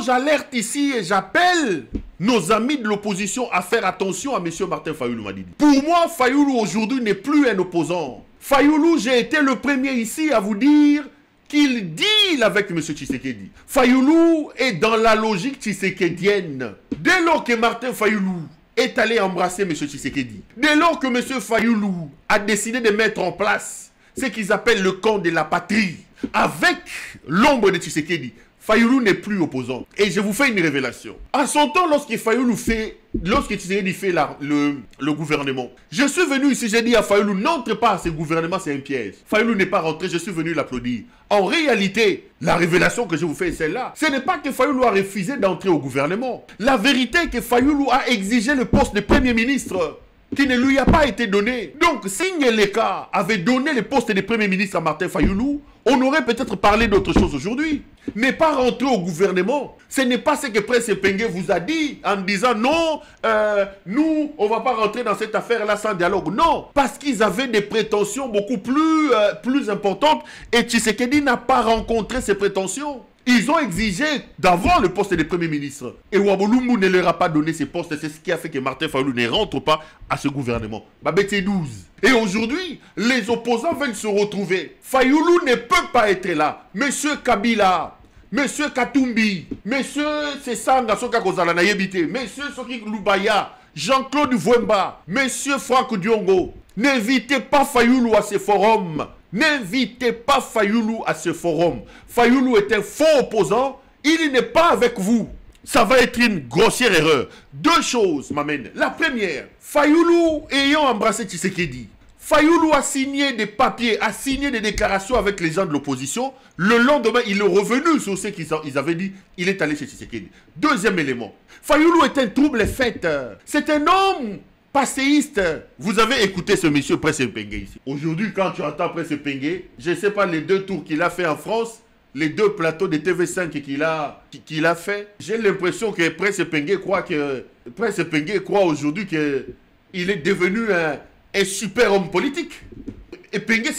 J'alerte ici et j'appelle nos amis de l'opposition à faire attention à M. Martin Fayoulou Madidi. Pour moi, Fayoulou aujourd'hui n'est plus un opposant. Fayoulou, j'ai été le premier ici à vous dire qu'il deal avec M. Tshisekedi. Fayoulou est dans la logique tshisekedienne. Dès lors que Martin Fayoulou est allé embrasser M. Tshisekedi, dès lors que M. Fayoulou a décidé de mettre en place ce qu'ils appellent le camp de la patrie, avec l'ombre de Tshisekedi, Fayoulou n'est plus opposant. Et je vous fais une révélation. À son temps, lorsque Tshisekedi fait le gouvernement, je suis venu ici, j'ai dit à Fayoulou, n'entre pas à ce gouvernement, c'est un piège. Fayoulou n'est pas rentré, je suis venu l'applaudir. En réalité, la révélation que je vous fais est celle-là. Ce n'est pas que Fayoulou a refusé d'entrer au gouvernement. La vérité est que Fayoulou a exigé le poste de Premier ministre qui ne lui a pas été donné. Donc, si Ngeleka avait donné le poste de Premier ministre à Martin Fayoulou, on aurait peut-être parlé d'autre chose aujourd'hui. N'est pas rentré au gouvernement. Ce n'est pas ce que Prince Pengue vous a dit en disant non, nous, on ne va pas rentrer dans cette affaire-là sans dialogue. Non, parce qu'ils avaient des prétentions beaucoup plus importantes et Tshisekedi n'a pas rencontré ces prétentions. Ils ont exigé d'avoir le poste de Premier ministre. Et Ouaboloumou ne leur a pas donné ce poste. C'est ce qui a fait que Martin Fayoulou ne rentre pas à ce gouvernement. Babete 12. Et aujourd'hui, les opposants veulent se retrouver. Fayoulou ne peut pas être là. Monsieur Kabila, Monsieur Katumbi, Monsieur Sessanga Soka Kozala na Yebite, Monsieur Soki Lubaya, Jean-Claude Vouemba, Monsieur Franck Diongo. N'invitez pas Fayoulou à ce forum. N'invitez pas Fayoulou à ce forum. Fayoulou est un faux opposant. Il n'est pas avec vous. Ça va être une grossière erreur. Deux choses m'amènent. La première, Fayoulou ayant embrassé Tshisekedi, Fayoulou a signé des papiers, a signé des déclarations avec les gens de l'opposition. Le lendemain, il est revenu sur ce qu'ils avaient dit. Il est allé chez Tshisekedi. Deuxième élément, Fayoulou est un trouble fait. C'est un homme passéiste. Vous avez écouté ce monsieur Prince Pengue ici. Aujourd'hui, quand tu entends Prince Pengue, je ne sais pas les 2 tours qu'il a fait en France, les 2 plateaux de TV5 qu'il a fait, j'ai l'impression que Prince Pengue croit aujourd'hui qu'il est devenu un super homme politique. Et Pengue,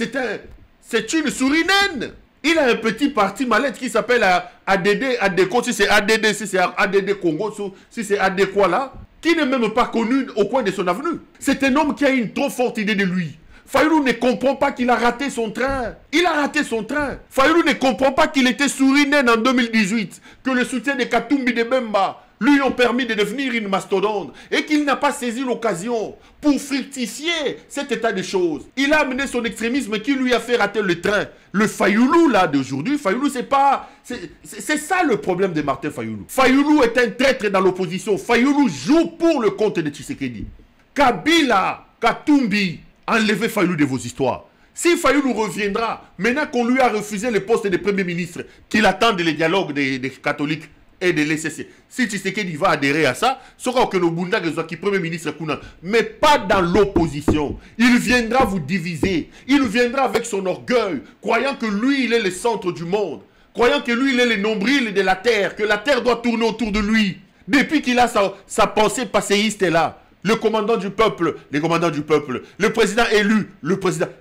c'est une souris naine. Il a un petit parti mallette qui s'appelle ADD, ADECO, si c'est ADD, si c'est ADD Congo, si c'est ADD quoi là, qui n'est même pas connu au coin de son avenue. C'est un homme qui a une trop forte idée de lui. Fayoulou ne comprend pas qu'il a raté son train. Il a raté son train. Fayoulou ne comprend pas qu'il était souris naine en 2018, que le soutien de Katumbi de Bemba lui ont permis de devenir une mastodonte et qu'il n'a pas saisi l'occasion pour fructifier cet état de choses. Il a amené son extrémisme qui lui a fait rater le train. Le Fayoulou là d'aujourd'hui, Fayoulou c'est ça le problème de Martin Fayoulou. Fayoulou est un traître dans l'opposition. Fayoulou joue pour le compte de Tshisekedi. Kabila, Katumbi, enlevez Fayoulou de vos histoires. Si Fayoulou reviendra, maintenant qu'on lui a refusé le poste de Premier ministre, qu'il attende les dialogues des catholiques et de l'ECC. Si Tshisekedi va adhérer à ça, sera que nos Bunda qui Premier ministre, mais pas dans l'opposition. Il viendra vous diviser. Il viendra avec son orgueil, croyant que lui, il est le centre du monde. Croyant que lui, il est le nombril de la terre, que la terre doit tourner autour de lui. Depuis qu'il a sa pensée passéiste là. Le commandant du peuple, le président élu,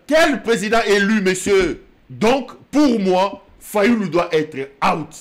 Quel président élu, monsieur? Donc, pour moi, Fayoulou doit être out.